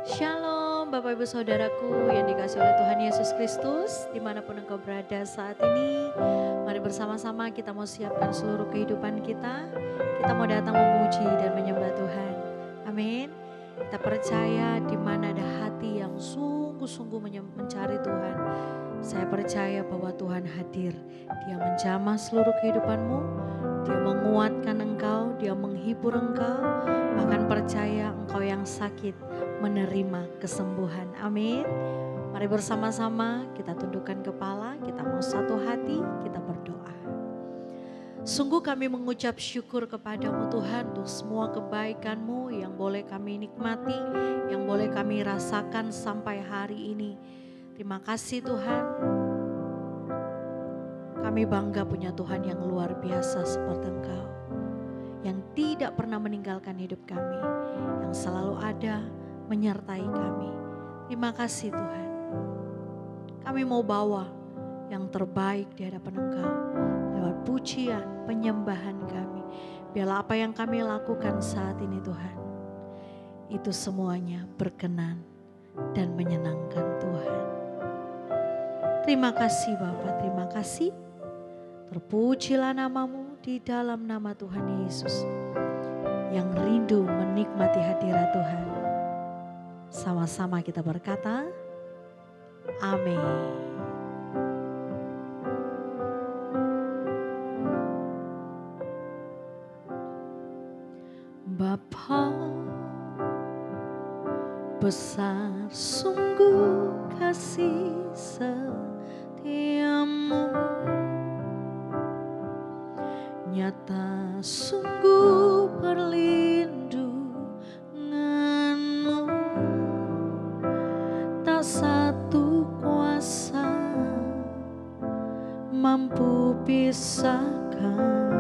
Shalom Bapak Ibu Saudaraku yang dikasihi oleh Tuhan Yesus Kristus, dimanapun engkau berada saat ini. Mari bersama-sama kita mau siapkan seluruh kehidupan kita. Kita mau datang memuji dan menyembah Tuhan. Amin. Kita percaya di mana ada hati yang sungguh-sungguh mencari Tuhan. Saya percaya bahwa Tuhan hadir. Dia menjamah seluruh kehidupanmu. Dia menguatkan engkau, dia menghibur engkau. Bahkan percaya engkau yang sakit menerima kesembuhan. Amin. Mari bersama-sama kita tundukkan kepala, kita mau satu hati, kita berdoa. Sungguh kami mengucap syukur kepadamu Tuhan untuk semua kebaikan-Mu yang boleh kami nikmati, yang boleh kami rasakan sampai hari ini. Terima kasih Tuhan. Kami bangga punya Tuhan yang luar biasa seperti Engkau. Yang tidak pernah meninggalkan hidup kami, yang selalu ada menyertai kami. Terima kasih Tuhan. Kami mau bawa yang terbaik di hadapan Engkau lewat pujian, penyembahan kami. Biarlah apa yang kami lakukan saat ini Tuhan, itu semuanya berkenan dan menyenangkan Tuhan. Terima kasih Bapa, terima kasih. Terpujilah nama-Mu di dalam nama Tuhan Yesus yang rindu menikmati hadirat Tuhan. Sama-sama kita berkata, amin. Bapa, besar sungguh kasih setiamu, nyata sungguh perlindunganmu. Tak satu kuasa mampu pisahkan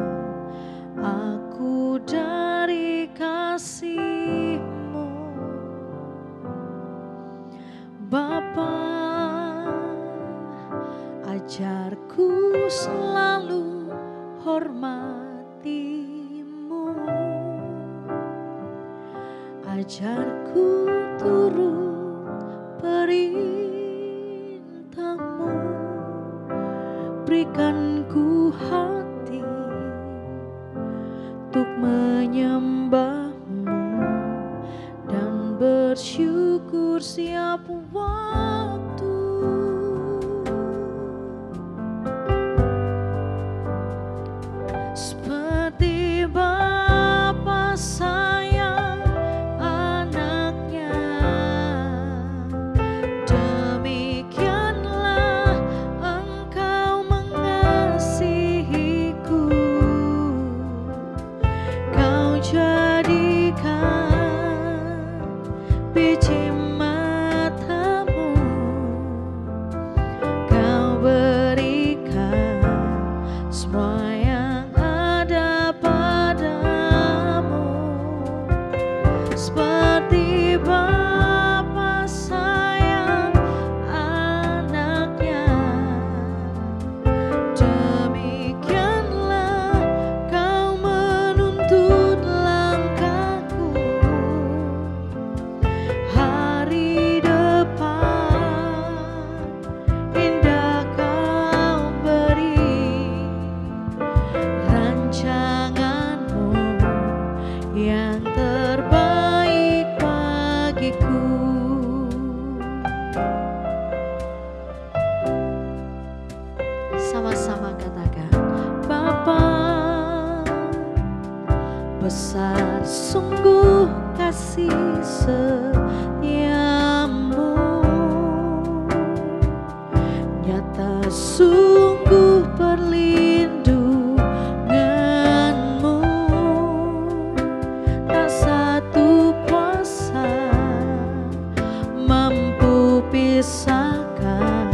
aku dari kasih-Mu. Bapa, ajarku selalu hormati-Mu, ajarku turut perintah-Mu, berikan ku hati untuk menyembah-Mu dan bersyukur setiap waktu. Seperti Bapa sayang anaknya, demikianlah Engkau mengasihiku. Kau jadikan biji mata-Mu, Kau berikan semua yang ada padamu. Seperti Bapa sayang anaknya, demikianlah Kau menuntut langkahku. Hari depan indah Kau beri, rancangan-Mu yang terbaik bagiku. Sama-sama katakan, Bapa, besar sungguh kasih setiamu, nyata sungguh perlindunganmu. Tak satu kuasa mampu pisahkan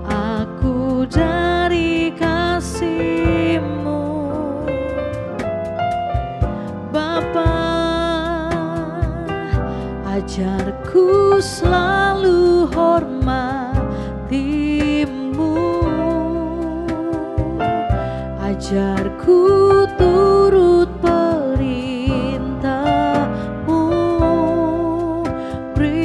aku dari kasih-Mu. Bapa, ajarku selalu hormati-Mu, ajarku turut perintah-Mu, beri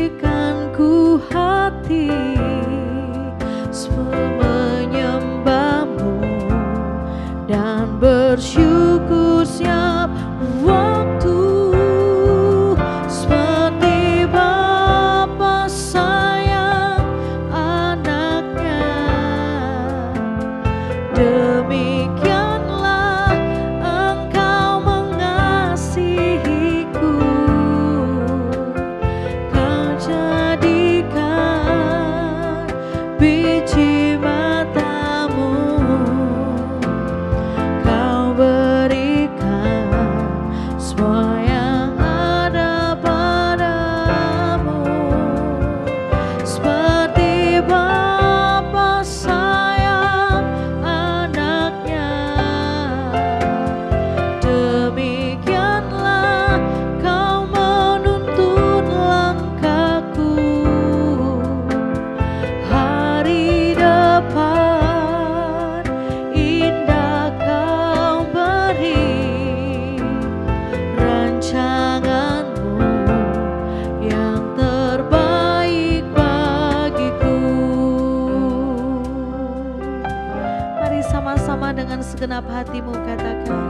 segenap hatimu katakan,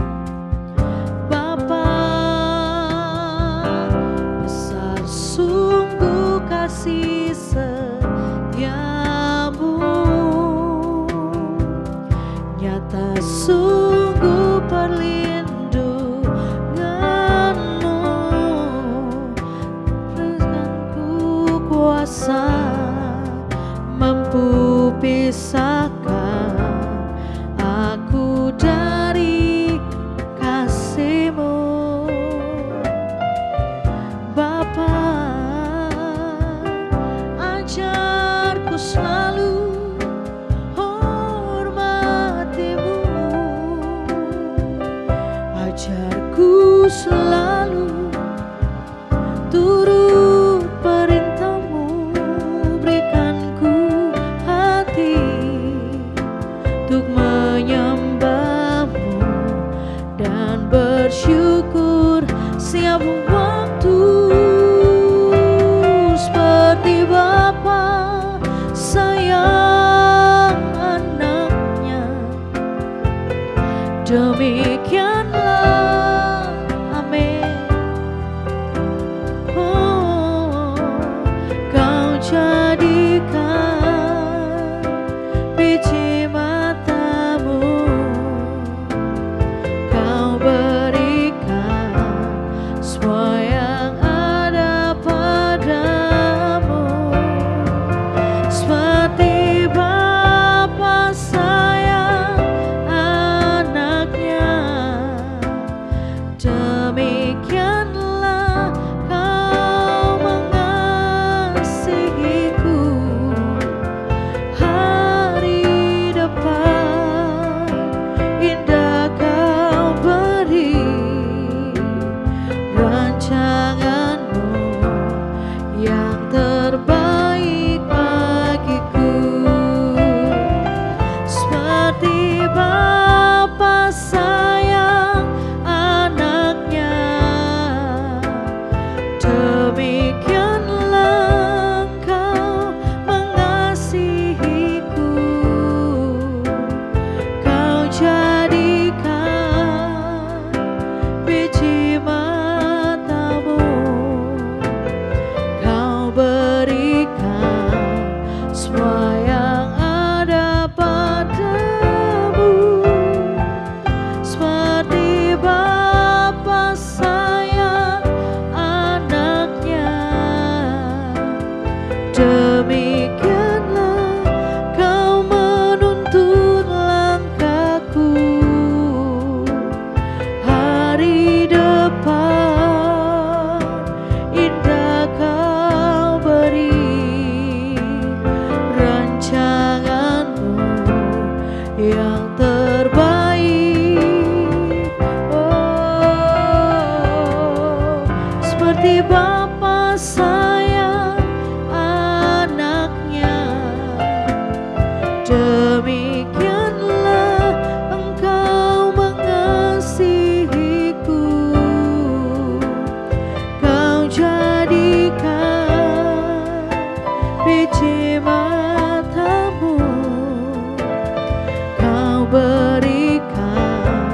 Bapa, besar sungguh kasih setiamu, nyata sungguh perlindunganmu, berikanku kuasa mampu pisahkan aku dari kasih-Mu. Bapa, ajarku selalu hormati-Mu, ajarku selalu turut perintah-Mu, berikanku hati untuk menyembah-Mu dan bersyukur setiap waktu, seperti Bapa sayang anaknya, demikianlah amin. Oh, Kau jadikan biji mata-Mu, Kau berikan semua yang ada padamu, seperti Bapa sayang anaknya, demikianlah Kau mengasihiku. Hari depan indah Kau beri, rancangan-Mu yang terbaik bagiku, seperti Bapa sayang anaknya, demikianlah Kau mengasihiku. Kau jadikan biji mata-Mu, Kau berikan semua yang ada padamu, seperti Bapa sayang anaknya, demikianlah Kau menuntun langkahku. Hari depan indah Kau beri, rancangan-Mu yang terbaik. Oh, seperti Bapa sayang anaknya, demikianlah Engkau mengasihiku. Kau jadikan biji mata-Mu, Kau berikan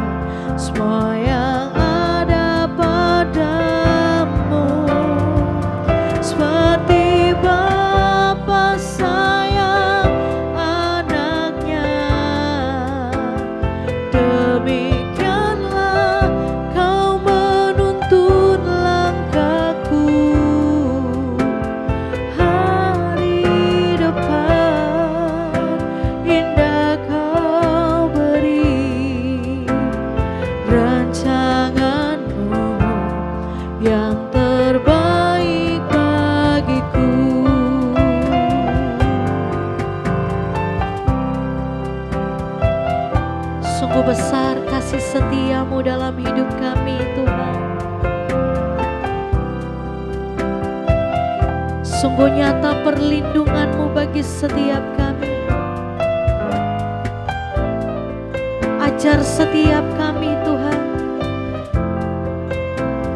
semua yang ada padamu, seperti Bapa sayang anaknya, demikianlah Kau menuntun langkahku. Hari depan indah Kau beri, rancangan-Mu yang terbaik bagiku. Sungguh besar kasih setia-Mu dalam hidup kami, Tuhan. Sungguh nyata perlindungan-Mu bagi setiap kami. Ajar setiap kami, Tuhan,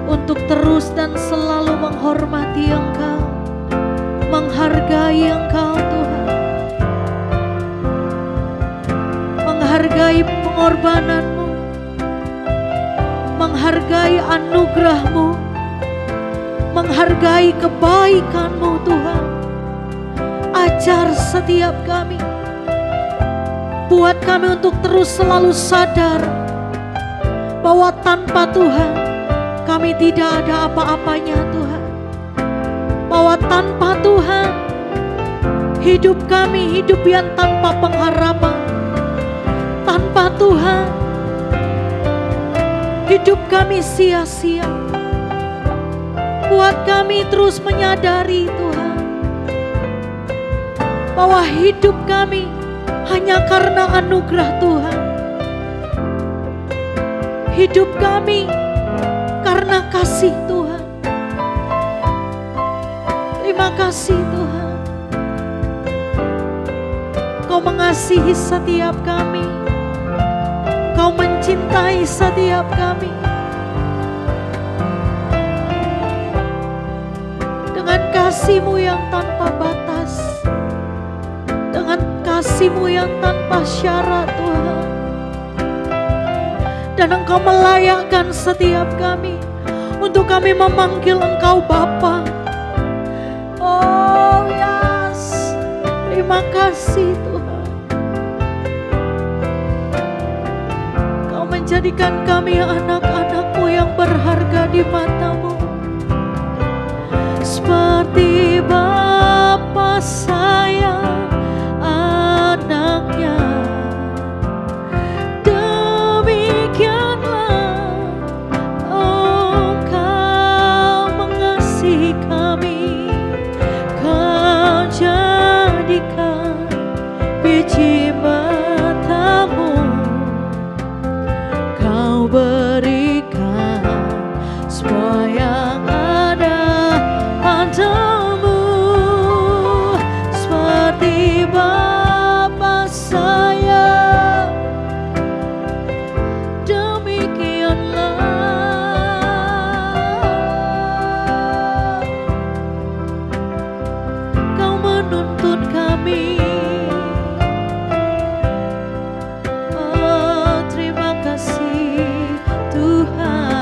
untuk terus dan selalu menghormati Engkau, menghargai Engkau, Tuhan, menghargai pengorbanan-Mu, menghargai anugerah-Mu, menghargai kebaikan-Mu Tuhan. Ajar setiap kami, buat kami untuk terus selalu sadar bahwa tanpa Tuhan kami tidak ada apa-apanya Tuhan. Bahwa tanpa Tuhan hidup kami hidup yang tanpa pengharapan. Tanpa Tuhan hidup kami sia-sia. Buat kami terus menyadari Tuhan bahwa hidup kami hanya karena anugerah Tuhan. Hidup kami karena kasih Tuhan. Terima kasih Tuhan. Kau mengasihi setiap kami. Kau mencintai setiap kami. Dengan kasih-Mu yang tanpa batas. Dengan kasih-Mu yang tanpa syarat Tuhan. Dan Engkau melayakkan setiap kami untuk kami memanggil Engkau Bapa. Oh yes, terima kasih Tuhan. Kau menjadikan kami anak-anak-Mu yang berharga di mata-Mu. Seperti Bapa sayang anaknya, demikianlah Engkau mengasihi kami. Kau jadikan biji mata-Mu, Kau berikan semua yang ada padamu. Seperti Bapa sayang, demikianlah Kau menuntun kami. Oh, terima kasih Tuhan.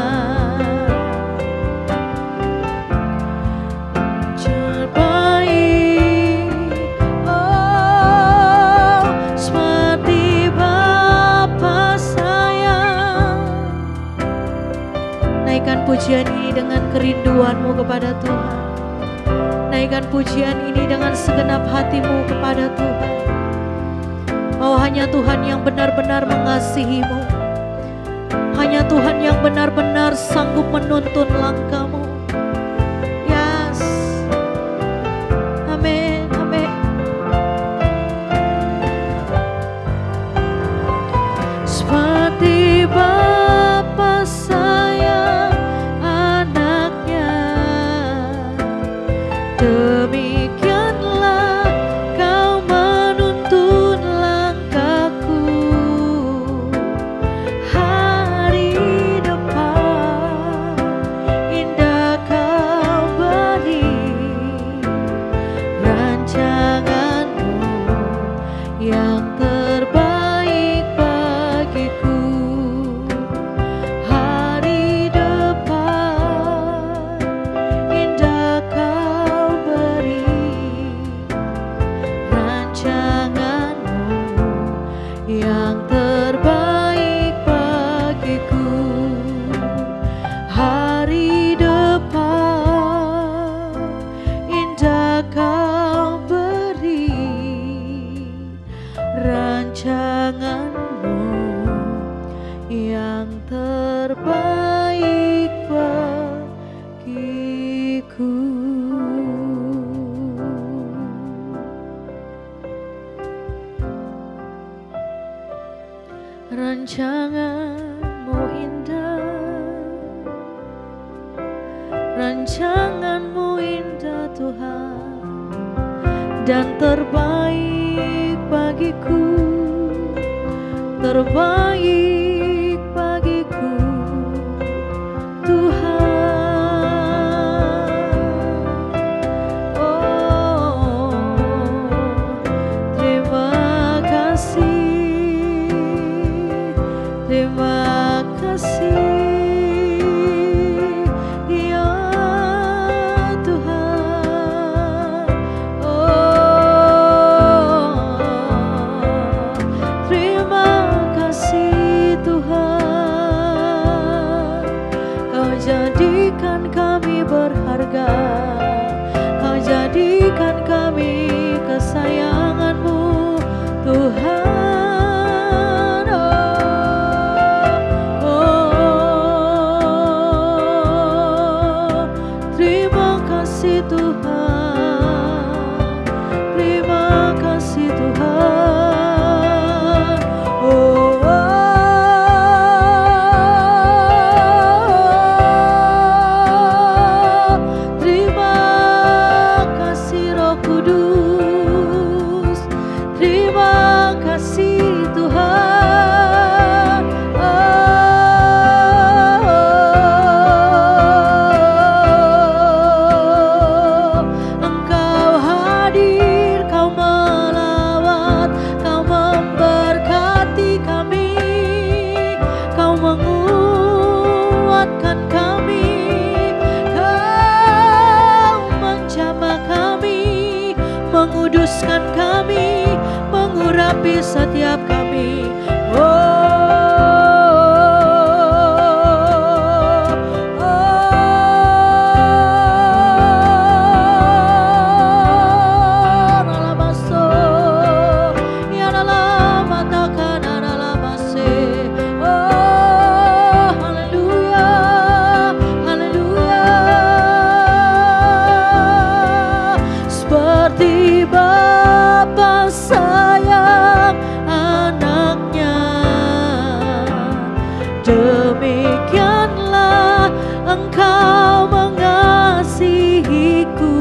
Terbaik, oh, seperti Bapa sayang. Naikkan pujian ini dengan kerinduan-Mu kepada Tuhan. Naikkan pujian ini dengan segenap hati-Mu kepada Tuhan. Oh, hanya Tuhan yang benar-benar mengasihi-Mu. Hanya Tuhan yang benar-benar sanggup menuntun langkah-Mu. Yes. Amin, amin. Seperti Bapa sayang anaknya, demikianlah Kau menuntun langkahku. Hari depan indah Kau beri, rancangan-Mu yang terbaik bagiku. Hari depan indah Kau beri, rancangan-Mu yang terbaik bagiku. Hari depan indah Kau beri, rancangan-Mu yang terbaik bagiku. Rancangan-Mu indah, rancangan-Mu indah Tuhan, dan terbaik bagiku, terbaik bagiku Tuhan. Oh, terima kasih kasih Tuhan, terima kasih Tuhan. Oh, terima kasih Roh Kudus, terima kasih Tuhan. Engkau hadir, kau melawat, kau memberkati kami, kau menguatkan kami, kau menjamah kami, menguduskan kami, mengurapi setiap kami. Seperti Bapa sayang anaknya, demikianlah Engkau mengasihiku.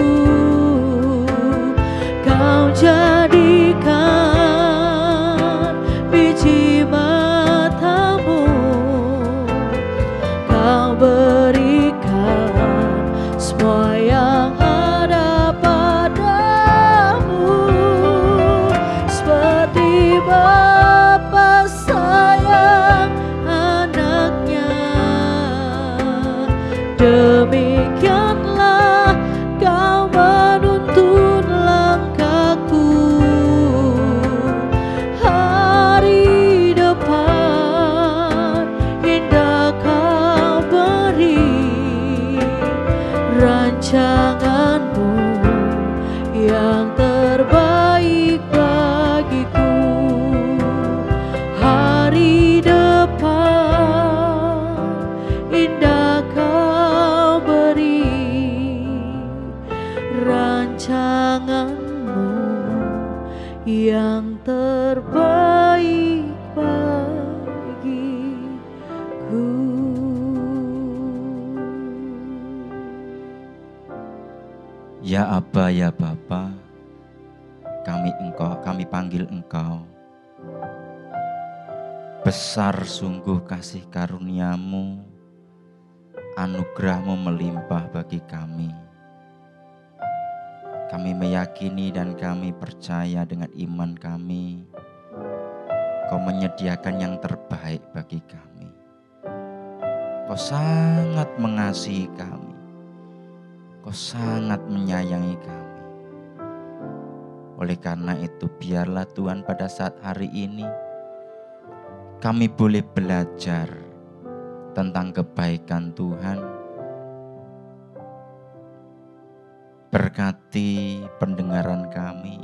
Kau jadikan biji matamu, kau berikan semua yang ada padamu. Seperti Bapa sayang anaknya, demikianlah kau menuntun langkahku. Hari depan indah kau beri, rancanganmu yang terbaik bagiku. Hari depan indah kau beri, rancanganmu yang terbaik bagiku. Ya Aba, ya Bapa, kami panggil Engkau. Besar sungguh kasih karunia-Mu, anugerah-Mu melimpah bagi kami. Kami meyakini dan kami percaya dengan iman kami, Kau menyediakan yang terbaik bagi kami. Kau sangat mengasihi kami, Kau sangat menyayangi kami. Oleh karena itu, biarlah Tuhan pada saat hari ini kami boleh belajar tentang kebaikan Tuhan. Berkati pendengaran kami,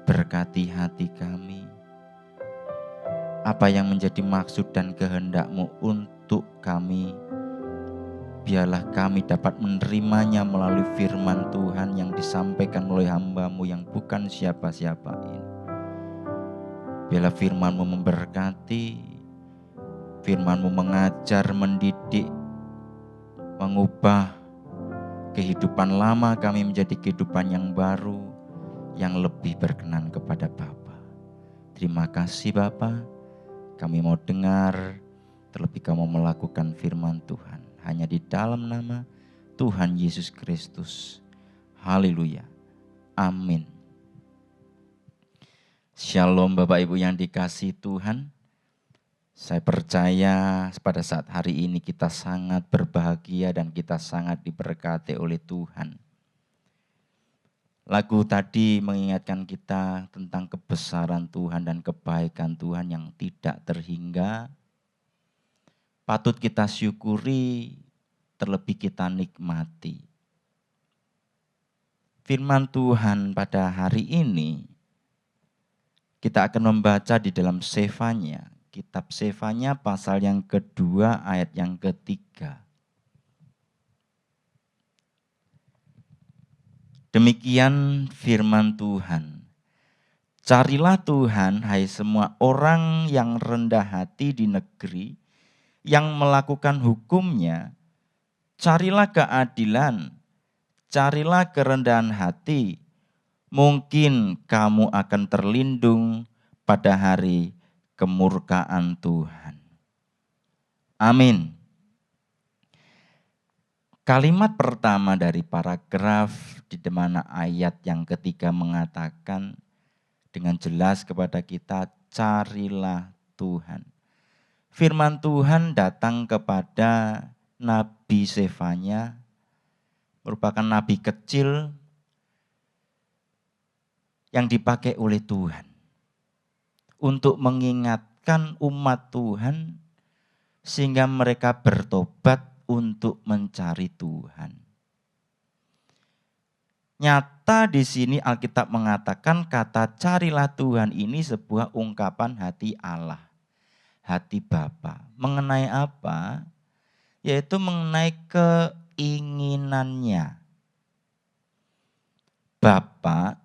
berkati hati kami. Apa yang menjadi maksud dan kehendak-Mu untuk kami, biarlah kami dapat menerimanya melalui firman Tuhan yang disampaikan oleh hamba-Mu yang bukan siapa-siapa ini. Biarlah firman-Mu memberkati, firman-Mu mengajar, mendidik, mengubah kehidupan lama kami menjadi kehidupan yang baru, yang lebih berkenan kepada Bapa. Terima kasih Bapa, kami mau dengar, terlebih kami mau melakukan firman Tuhan. Hanya di dalam nama Tuhan Yesus Kristus. Haleluya. Amin. Shalom Bapak Ibu yang dikasihi Tuhan. Saya percaya pada saat hari ini kita sangat berbahagia dan kita sangat diberkati oleh Tuhan. Lagu tadi mengingatkan kita tentang kebesaran Tuhan dan kebaikan Tuhan yang tidak terhingga. Patut kita syukuri, terlebih kita nikmati. Firman Tuhan pada hari ini kita akan membaca di dalam Sefanya, kitab Sefanya pasal yang kedua ayat yang ketiga. Demikian firman Tuhan. Carilah Tuhan, hai semua orang yang rendah hati di negeri, yang melakukan hukum-Nya. Carilah keadilan, carilah kerendahan hati. Mungkin kamu akan terlindung pada hari kemurkaan Tuhan. Amin. Kalimat pertama dari paragraf di mana ayat yang ketiga mengatakan dengan jelas kepada kita, carilah Tuhan. Firman Tuhan datang kepada Nabi Zefanya, merupakan nabi kecil yang dipakai oleh Tuhan untuk mengingatkan umat Tuhan sehingga mereka bertobat untuk mencari Tuhan. Nyata di sini Alkitab mengatakan kata carilah Tuhan ini sebuah ungkapan hati Allah, hati Bapa. Mengenai apa? Yaitu mengenai keinginannya. Bapa,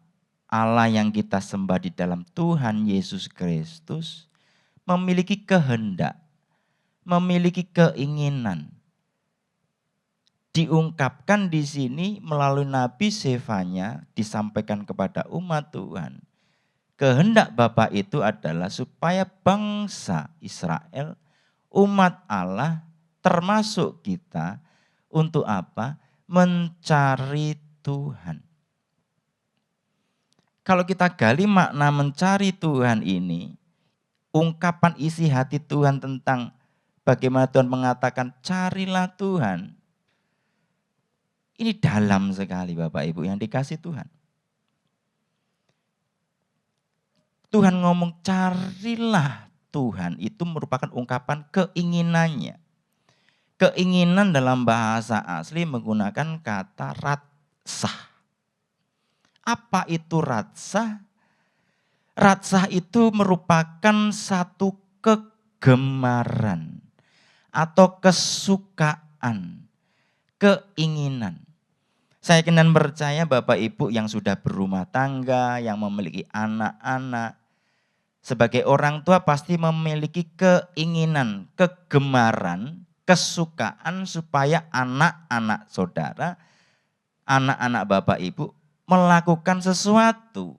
Allah yang kita sembah di dalam Tuhan Yesus Kristus, memiliki kehendak, memiliki keinginan. Diungkapkan di sini melalui Nabi Zefanya, disampaikan kepada umat Tuhan. Kehendak Bapa itu adalah supaya bangsa Israel, umat Allah, termasuk kita, untuk apa? Mencari Tuhan. Kalau kita gali makna mencari Tuhan ini, ungkapan isi hati Tuhan tentang bagaimana Tuhan mengatakan carilah Tuhan. Ini dalam sekali Bapak Ibu yang dikasih Tuhan. Tuhan ngomong carilah Tuhan itu merupakan ungkapan keinginannya. Keinginan dalam bahasa asli menggunakan kata ratsah. Apa itu ratsah? Ratsah itu merupakan satu kegemaran atau kesukaan, keinginan. Saya dan percaya Bapak Ibu yang sudah berumah tangga, yang memiliki anak-anak, sebagai orang tua pasti memiliki keinginan, kegemaran, kesukaan supaya anak-anak saudara, anak-anak Bapak Ibu melakukan sesuatu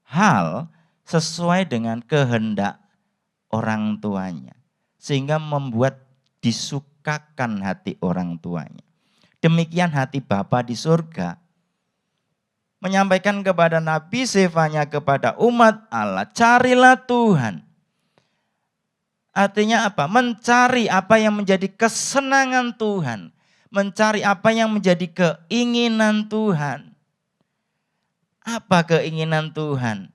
hal sesuai dengan kehendak orang tuanya. Sehingga membuat disukakan hati orang tuanya. Demikian hati Bapa di surga. Menyampaikan kepada Nabi Zefanya kepada umat Allah, carilah Tuhan. Artinya apa? Mencari apa yang menjadi kesenangan Tuhan. Mencari apa yang menjadi keinginan Tuhan. Apa keinginan Tuhan?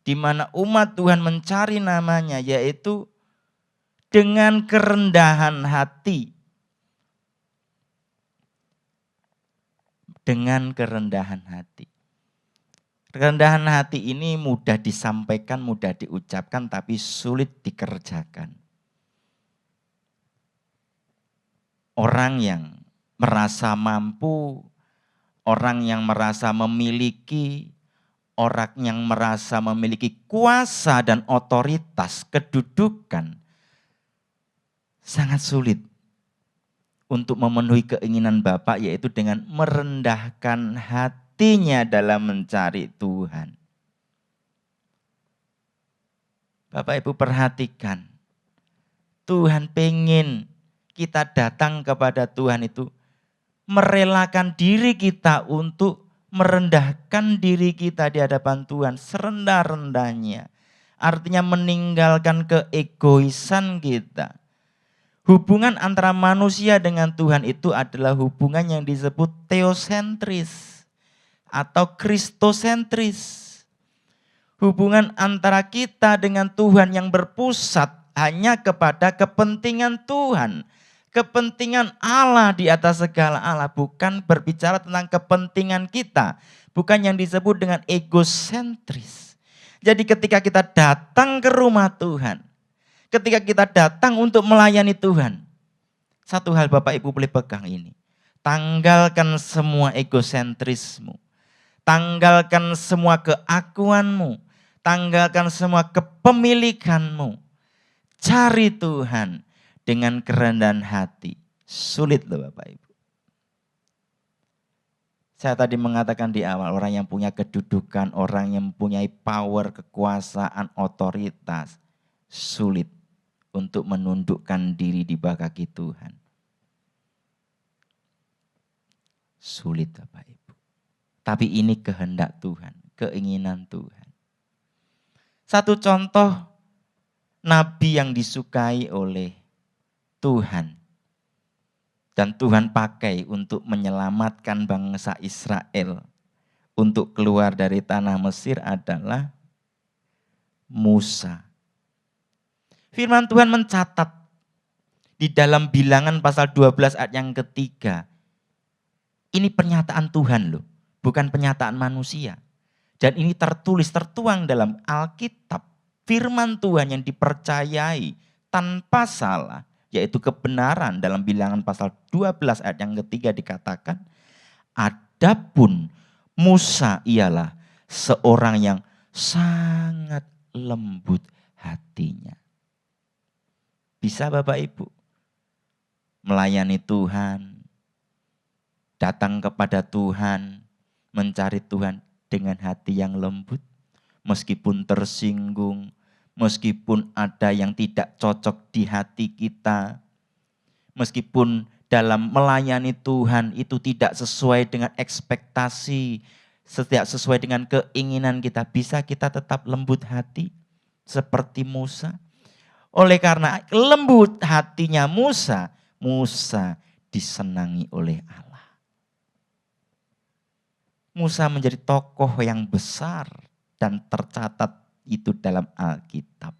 Di mana umat Tuhan mencari namanya, yaitu dengan kerendahan hati. Dengan kerendahan hati. Kerendahan hati ini mudah disampaikan, mudah diucapkan, tapi sulit dikerjakan. Orang yang merasa mampu, orang yang merasa memiliki, orang yang merasa memiliki kuasa dan otoritas, kedudukan, sangat sulit untuk memenuhi keinginan Bapak, yaitu dengan merendahkan hatinya dalam mencari Tuhan. Bapak Ibu perhatikan, Tuhan pengen kita datang kepada Tuhan itu merelakan diri kita untuk merendahkan diri kita di hadapan Tuhan serendah-rendahnya. Artinya meninggalkan keegoisan kita. Hubungan antara manusia dengan Tuhan itu adalah hubungan yang disebut teosentris atau kristosentris. Hubungan antara kita dengan Tuhan yang berpusat hanya kepada kepentingan Tuhan. Kepentingan Allah di atas segala Allah, bukan berbicara tentang kepentingan kita. Bukan yang disebut dengan egosentris. Jadi ketika kita datang ke rumah Tuhan, ketika kita datang untuk melayani Tuhan, satu hal Bapak Ibu boleh pegang ini. Tanggalkan semua egosentrismu. Tanggalkan semua keakuanmu, tanggalkan semua kepemilikanmu. Cari Tuhan dengan kerendahan hati. Sulit loh Bapak Ibu. Saya tadi mengatakan di awal, orang yang punya kedudukan, orang yang mempunyai power, kekuasaan, otoritas, sulit untuk menundukkan diri di bawah kaki Tuhan. Sulit Bapak Ibu. Tapi ini kehendak Tuhan, keinginan Tuhan. Satu contoh nabi yang disukai oleh Tuhan. Dan Tuhan pakai untuk menyelamatkan bangsa Israel untuk keluar dari tanah Mesir adalah Musa. Firman Tuhan mencatat di dalam Bilangan pasal 12 ayat yang ketiga. Ini pernyataan Tuhan loh, bukan pernyataan manusia. Dan ini tertuang dalam Alkitab. Firman Tuhan yang dipercayai tanpa salah, yaitu kebenaran. Dalam Bilangan pasal 12 ayat yang ketiga dikatakan, adapun Musa ialah seorang yang sangat lembut hatinya. Bisa Bapak Ibu melayani Tuhan, datang kepada Tuhan, mencari Tuhan dengan hati yang lembut, meskipun tersinggung, meskipun ada yang tidak cocok di hati kita, meskipun dalam melayani Tuhan itu tidak sesuai dengan ekspektasi, tidak sesuai dengan keinginan kita, bisa kita tetap lembut hati seperti Musa. Oleh karena lembut hatinya Musa, Musa disenangi oleh Allah. Musa menjadi tokoh yang besar dan tercatat itu dalam Alkitab.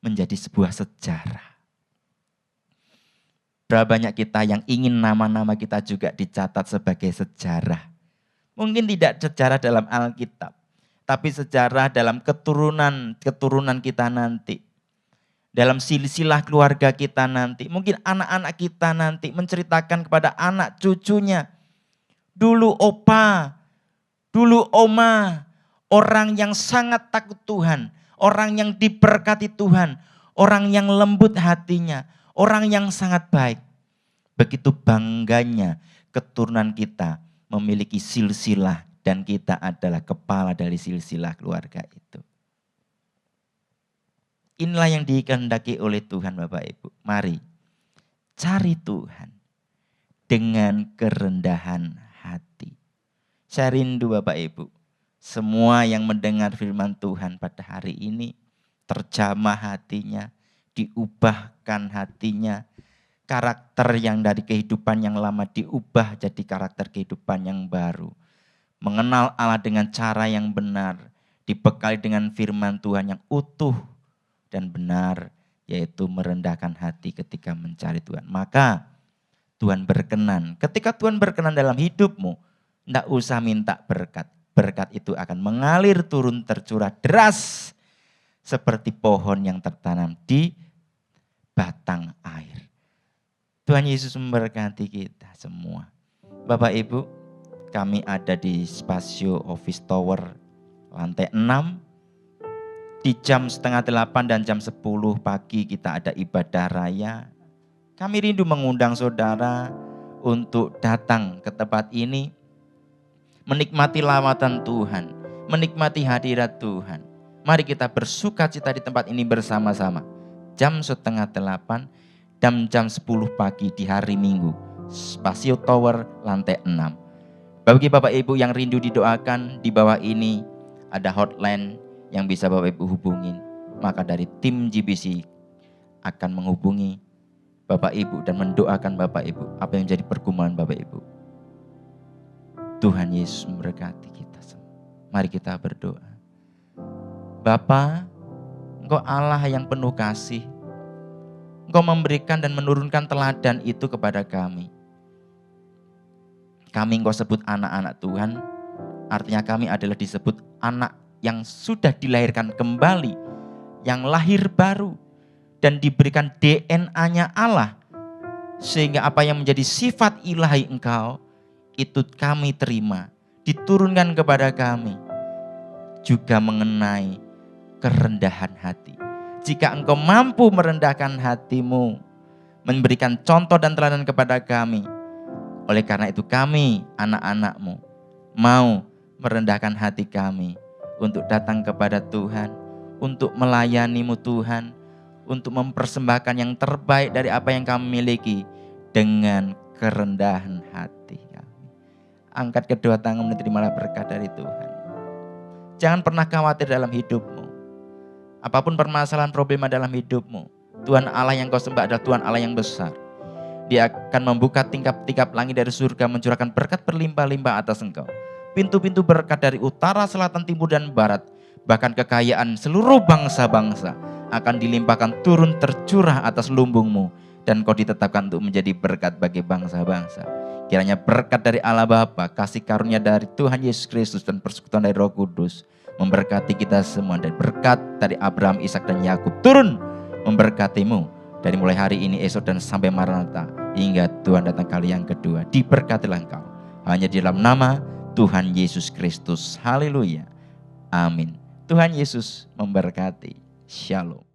Menjadi sebuah sejarah. Berapa banyak kita yang ingin nama-nama kita juga dicatat sebagai sejarah. Mungkin tidak sejarah dalam Alkitab, tapi sejarah dalam keturunan kita nanti. Dalam silsilah keluarga kita nanti. Mungkin anak-anak kita nanti menceritakan kepada anak cucunya. Dulu opa, dulu oma, orang yang sangat takut Tuhan, orang yang diberkati Tuhan, orang yang lembut hatinya, orang yang sangat baik. Begitu bangganya keturunan kita memiliki silsilah dan kita adalah kepala dari silsilah keluarga itu. Inilah yang dikehendaki oleh Tuhan Bapak Ibu. Mari cari Tuhan dengan kerendahan hati. Saya rindu Bapak Ibu, semua yang mendengar firman Tuhan pada hari ini, terjamah hatinya, diubahkan hatinya, karakter yang dari kehidupan yang lama diubah jadi karakter kehidupan yang baru. Mengenal Allah dengan cara yang benar, dibekali dengan firman Tuhan yang utuh dan benar, yaitu merendahkan hati ketika mencari Tuhan. Maka Tuhan berkenan. Ketika Tuhan berkenan dalam hidupmu, tidak usah minta berkat. Berkat itu akan mengalir turun tercurah deras seperti pohon yang tertanam di batang air. Tuhan Yesus memberkati kita semua. Bapak Ibu, kami ada di Spasio Office Tower lantai 6. Di jam 7:30 dan jam 10 pagi kita ada ibadah raya. Kami rindu mengundang saudara untuk datang ke tempat ini, menikmati lawatan Tuhan, menikmati hadirat Tuhan. Mari kita bersuka cita di tempat ini bersama-sama. Jam 7:30 dan jam 10 pagi di hari Minggu. Spasio Tower lantai 6. Bagi Bapak Ibu yang rindu didoakan, di bawah ini ada hotline yang bisa Bapak Ibu hubungin. Maka dari tim GBC akan menghubungi Bapak Ibu dan mendoakan Bapak Ibu apa yang menjadi pergumulan Bapak Ibu. Tuhan Yesus memberkati kita semua. Mari kita berdoa. Bapa, Engkau Allah yang penuh kasih. Engkau memberikan dan menurunkan teladan itu kepada kami. Kami Engkau sebut anak-anak Tuhan. Artinya kami adalah disebut anak yang sudah dilahirkan kembali, yang lahir baru dan diberikan DNA-nya Allah, sehingga apa yang menjadi sifat ilahi Engkau itu kami terima diturunkan kepada kami juga mengenai kerendahan hati. Jika Engkau mampu merendahkan hatimu, memberikan contoh dan teladan kepada kami, oleh karena itu kami, anak-anak-Mu, mau merendahkan hati kami untuk datang kepada Tuhan, untuk melayani-Mu Tuhan, untuk mempersembahkan yang terbaik dari apa yang kami miliki dengan kerendahan hati kami. Angkat kedua tanganmu, terimalah berkat dari Tuhan. Jangan pernah khawatir dalam hidupmu. Apapun permasalahan problema dalam hidupmu, Tuhan Allah yang kau sembah adalah Tuhan Allah yang besar. Dia akan membuka tingkap-tingkap langit dari surga, mencurahkan berkat berlimpah-limpah atas engkau. Pintu-pintu berkat dari utara, selatan, timur, dan barat, bahkan kekayaan seluruh bangsa-bangsa akan dilimpahkan turun tercurah atas lumbungmu, dan kau ditetapkan untuk menjadi berkat bagi bangsa-bangsa. Kiranya berkat dari Allah Bapa, kasih karunia dari Tuhan Yesus Kristus, dan persekutuan dari Roh Kudus memberkati kita semua, dan berkat dari Abraham, Ishak, dan Yakub turun memberkatimu dari mulai hari ini, esok, dan sampai Maranatha, hingga Tuhan datang kali yang kedua. Diberkatilah engkau hanya di dalam nama Tuhan Yesus Kristus. Haleluya. Amin. Tuhan Yesus memberkati. Shalom.